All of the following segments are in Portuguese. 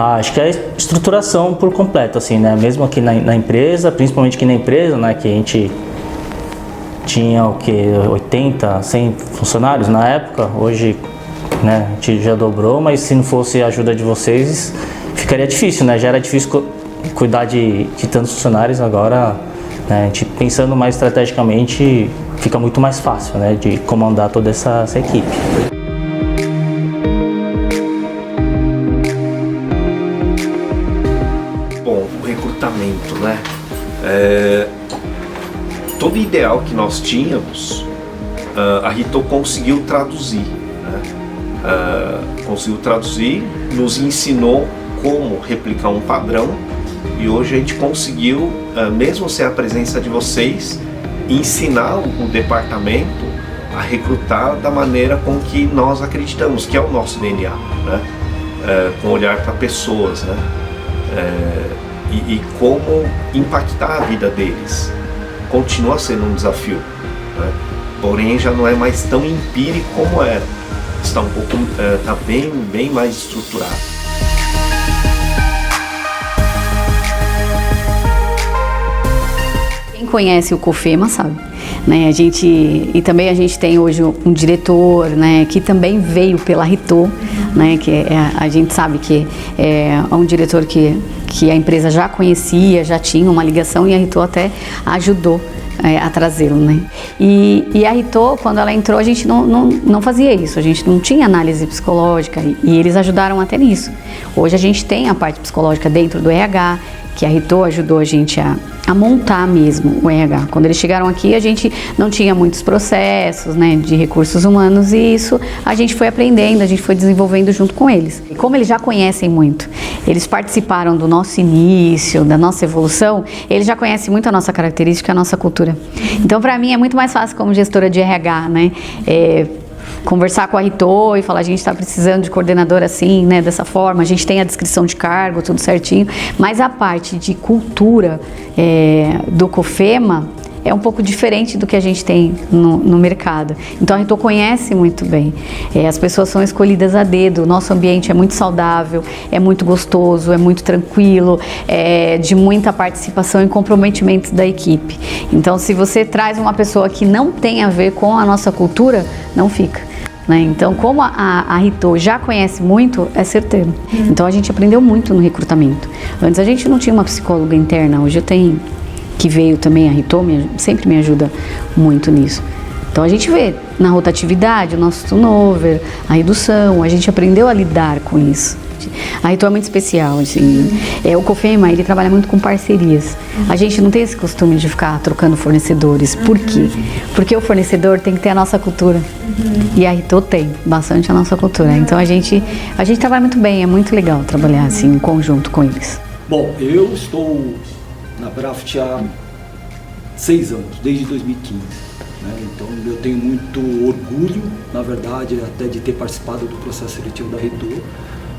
Acho que é a estruturação por completo, assim, né? Mesmo aqui na empresa, principalmente aqui na empresa, né? Que a gente tinha o que, 80, 100 funcionários na época. Hoje, né, a gente já dobrou, mas se não fosse a ajuda de vocês, ficaria difícil, né? Já era difícil cuidar de tantos funcionários, agora, né, a gente pensando mais estrategicamente, fica muito mais fácil, né? De comandar toda essa equipe. Né? Todo ideal que nós tínhamos, a Ritou conseguiu traduzir, né? Conseguiu traduzir, nos ensinou como replicar um padrão e hoje a gente conseguiu, mesmo sem a presença de vocês, ensinar o departamento a recrutar da maneira com que nós acreditamos, que é o nosso DNA, né? Com olhar para pessoas, né? E como impactar a vida deles. Continua sendo um desafio, né? Porém já não é mais tão empírico como era. Está tá bem mais estruturado. Quem conhece o COFEMA sabe, né? E também a gente tem hoje um diretor, né, que também veio pela Ritou, né, que a gente sabe que é um diretor que a empresa já conhecia, já tinha uma ligação e a Ritou até ajudou a trazê-lo, né? E a Ritou, quando ela entrou, a gente não fazia isso, a gente não tinha análise psicológica e eles ajudaram até nisso. Hoje a gente tem a parte psicológica dentro do RH, que a Ritou ajudou a gente a montar mesmo o RH. Quando eles chegaram aqui, a gente não tinha muitos processos, né, de recursos humanos e isso a gente foi aprendendo, a gente foi desenvolvendo junto com eles. E como eles já conhecem muito, eles participaram do nosso início, da nossa evolução, eles já conhecem muito a nossa característica, a nossa cultura. Então, para mim, é muito mais fácil como gestora de RH, né, conversar com a Ritou e falar, a gente está precisando de coordenador assim, né, dessa forma, a gente tem a descrição de cargo, tudo certinho, mas a parte de cultura do COFEMA é um pouco diferente do que a gente tem no mercado. Então a Ritou conhece muito bem, as pessoas são escolhidas a dedo, o nosso ambiente é muito saudável, é muito gostoso, é muito tranquilo, de muita participação e comprometimento da equipe. Então se você traz uma pessoa que não tem a ver com a nossa cultura, não fica. Então, como a Ritou já conhece muito, é certeiro. Então, a gente aprendeu muito no recrutamento. Antes, a gente não tinha uma psicóloga interna. Hoje, eu tenho, que veio também, a Ritou, sempre me ajuda muito nisso. Então, a gente vê na rotatividade, o nosso turnover, a redução, a gente aprendeu a lidar com isso. A Ritou é muito especial, assim. O COFEMA, ele trabalha muito com parcerias. A gente não tem esse costume de ficar trocando fornecedores. Por quê? Porque o fornecedor tem que ter a nossa cultura. E a Ritou tem bastante a nossa cultura. Então a gente trabalha muito bem, é muito legal trabalhar assim em conjunto com eles. Bom, eu estou na Braft há 6 anos, desde 2015. Né? Então eu tenho muito orgulho, na verdade, até de ter participado do processo seletivo da Ritou,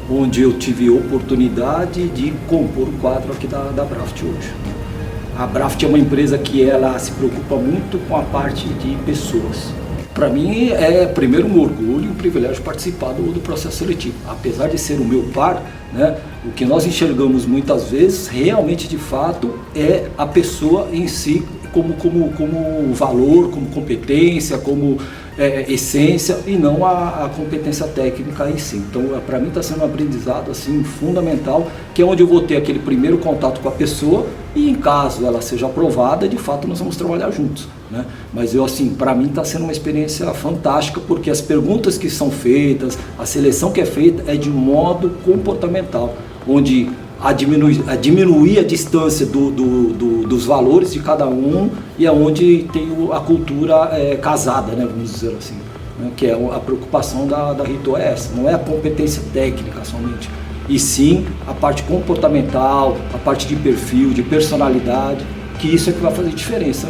onde eu tive oportunidade de compor o quadro aqui da Braft hoje. A Braft é uma empresa que ela se preocupa muito com a parte de pessoas. Para mim é primeiro um orgulho e um privilégio participar do processo seletivo. Apesar de ser o meu par, né, o que nós enxergamos muitas vezes, realmente de fato, é a pessoa em si como valor, como competência, como essência e não a competência técnica em si. Então, para mim está sendo um aprendizado assim, fundamental, que é onde eu vou ter aquele primeiro contato com a pessoa e em caso ela seja aprovada, de fato nós vamos trabalhar juntos, né? Mas para mim está sendo uma experiência fantástica, porque as perguntas que são feitas, a seleção que é feita é de modo comportamental, onde a diminuir a distância dos valores de cada um e é onde tem a cultura casada, né, vamos dizer assim, né, que é a preocupação da Ritou é essa, não é a competência técnica somente, e sim a parte comportamental, a parte de perfil, de personalidade, que isso é que vai fazer diferença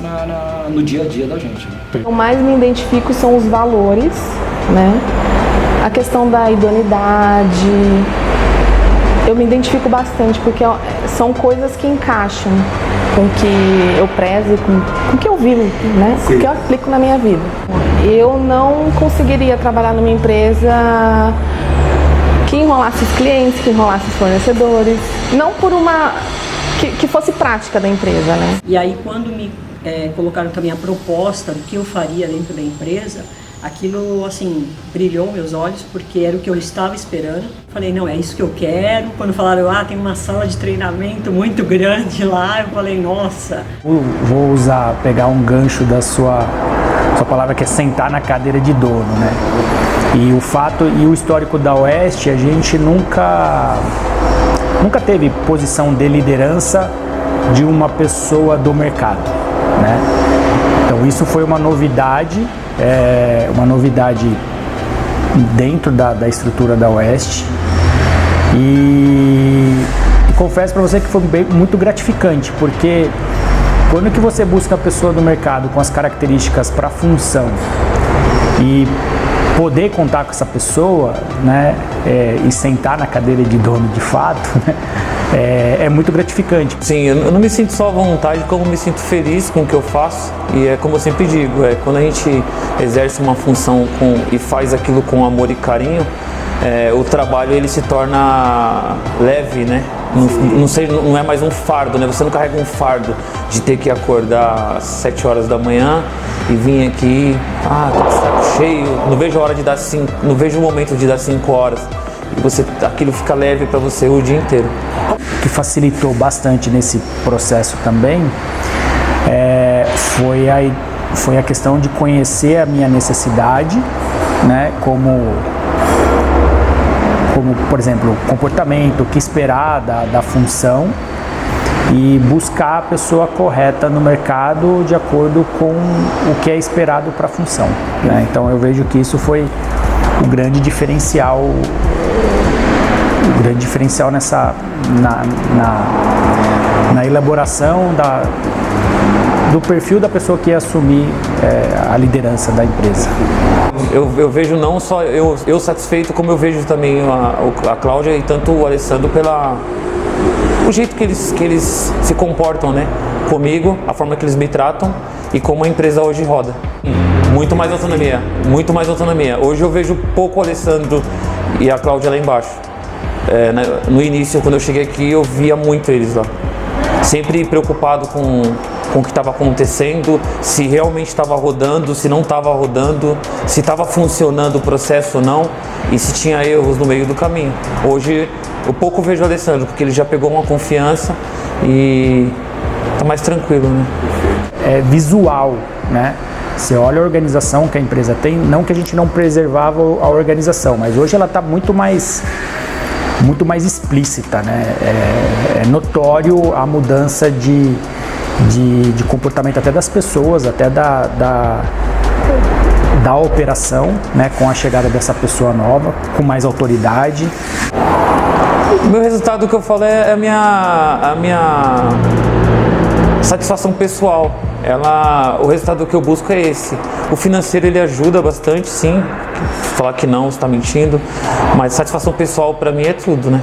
no dia a dia da gente. Né? O que eu mais me identifico são os valores, né? A questão da idoneidade. Eu me identifico bastante porque são coisas que encaixam com o que eu prezo, com o que eu vivo, né? Com o que eu aplico na minha vida. Eu não conseguiria trabalhar numa empresa que enrolasse os clientes, que enrolasse os fornecedores, não por uma que fosse prática da empresa, né? E aí quando me colocaram também a proposta do que eu faria dentro da empresa, aquilo assim brilhou meus olhos, porque era o que eu estava esperando. Falei, não, é isso que eu quero. Quando falaram, tem uma sala de treinamento muito grande lá, eu falei, nossa. Vou pegar um gancho da sua palavra, que é sentar na cadeira de dono, né? E o fato e o histórico da Oeste, a gente nunca teve posição de liderança de uma pessoa do mercado, né? Então isso foi uma novidade dentro da estrutura da Oeste, e confesso para você que foi muito gratificante, porque quando que você busca a pessoa do mercado com as características para a função e poder contar com essa pessoa, né, e sentar na cadeira de dono de fato, né, é muito gratificante. Sim, eu não me sinto só à vontade, como me sinto feliz com o que eu faço. E é como eu sempre digo, quando a gente exerce uma função e faz aquilo com amor e carinho, o trabalho ele se torna leve, né? Não é mais um fardo, né? Você não carrega um fardo de ter que acordar às 7 horas da manhã e vir aqui, tô com o saco cheio, não vejo a hora de dar 5, não vejo o momento de dar 5 horas. E aquilo fica leve para você o dia inteiro. O que facilitou bastante nesse processo também foi a questão de conhecer a minha necessidade, né, como por exemplo, comportamento, o que esperar da função, e buscar a pessoa correta no mercado de acordo com o que é esperado para a função, né? Então eu vejo que isso foi o grande diferencial na elaboração do perfil da pessoa que ia assumir a liderança da empresa. Eu vejo não só eu satisfeito, como eu vejo também a Cláudia e tanto o Alessandro o jeito que eles se comportam, né, comigo, a forma que eles me tratam e como a empresa hoje roda. Muito mais autonomia. Hoje eu vejo pouco o Alessandro e a Cláudia lá embaixo. No início, quando eu cheguei aqui, eu via muito eles lá. Sempre preocupado com o que estava acontecendo, se realmente estava rodando, se não estava rodando, se estava funcionando o processo ou não, e se tinha erros no meio do caminho. Hoje eu pouco vejo o Alessandro, porque ele já pegou uma confiança e está mais tranquilo, né? É visual, né? Você olha a organização que a empresa tem, não que a gente não preservava a organização, mas hoje ela está muito mais explícita, né? É notório a mudança de comportamento até das pessoas, até da operação, né? Com a chegada dessa pessoa nova, com mais autoridade. O meu resultado que eu falo é a minha satisfação pessoal. O resultado que eu busco é esse. O financeiro ele ajuda bastante, sim. Falar que não, você está mentindo. Mas satisfação pessoal para mim é tudo, né?